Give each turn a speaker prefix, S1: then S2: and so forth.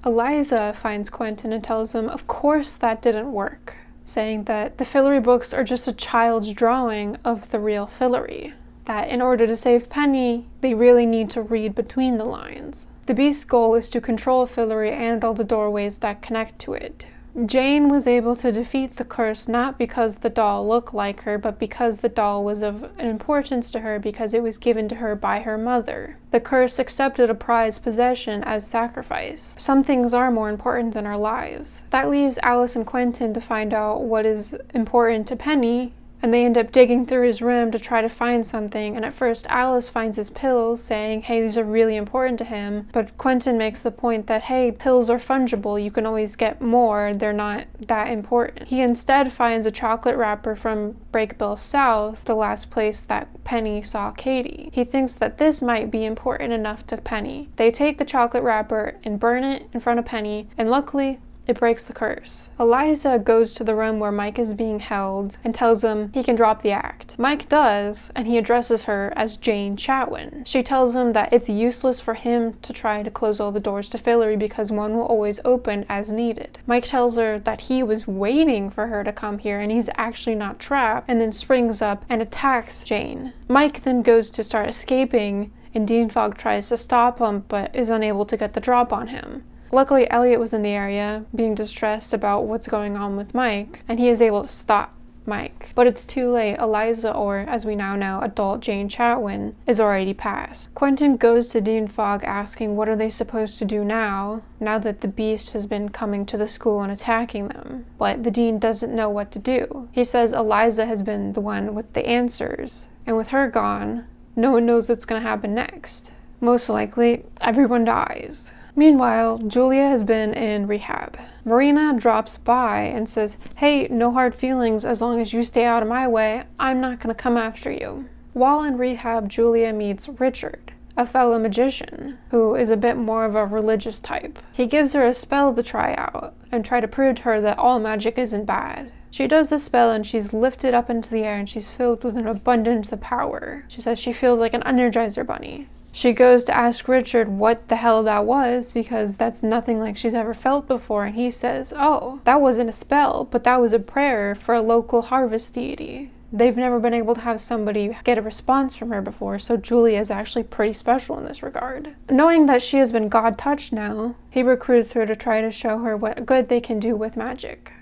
S1: Eliza finds Quentin and tells him of course that didn't work, saying that the Fillory books are just a child's drawing of the real Fillory, that in order to save Penny, they really need to read between the lines. The Beast's goal is to control Fillory and all the doorways that connect to it. Jane was able to defeat the curse not because the doll looked like her, but because the doll was of an importance to her because it was given to her by her mother. The curse accepted a prized possession as sacrifice. Some things are more important than our lives. That leaves Alice and Quentin to find out what is important to Penny, and they end up digging through his room to try to find something, and at first Alice finds his pills, saying, hey, these are really important to him, but Quentin makes the point that, hey, pills are fungible, you can always get more, they're not that important. He instead finds a chocolate wrapper from Brakebill South, the last place that Penny saw Katie. He thinks that this might be important enough to Penny. They take the chocolate wrapper and burn it in front of Penny, and luckily, it breaks the curse. Eliza goes to the room where Mike is being held and tells him he can drop the act. Mike does, and he addresses her as Jane Chatwin. She tells him that it's useless for him to try to close all the doors to Fillory because one will always open as needed. Mike tells her that he was waiting for her to come here and he's actually not trapped, and then springs up and attacks Jane. Mike then goes to start escaping, and Dean Fogg tries to stop him but is unable to get the drop on him. Luckily, Eliot was in the area, being distressed about what's going on with Mike, and he is able to stop Mike. But it's too late. Eliza, or as we now know, adult Jane Chatwin, is already past. Quentin goes to Dean Fogg asking what are they supposed to do now that the Beast has been coming to the school and attacking them. But the Dean doesn't know what to do. He says Eliza has been the one with the answers, and with her gone, no one knows what's going to happen next. Most likely, everyone dies. Meanwhile, Julia has been in rehab. Marina drops by and says, hey, no hard feelings as long as you stay out of my way, I'm not gonna come after you. While in rehab, Julia meets Richard, a fellow magician, who is a bit more of a religious type. He gives her a spell to try out, and try to prove to her that all magic isn't bad. She does the spell and she's lifted up into the air and she's filled with an abundance of power. She says she feels like an Energizer bunny. She goes to ask Richard what the hell that was because that's nothing like she's ever felt before, and he says, oh, that wasn't a spell, but that was a prayer for a local harvest deity. They've never been able to have somebody get a response from her before, so Julia is actually pretty special in this regard. Knowing that she has been God-touched now, he recruits her to try to show her what good they can do with magic.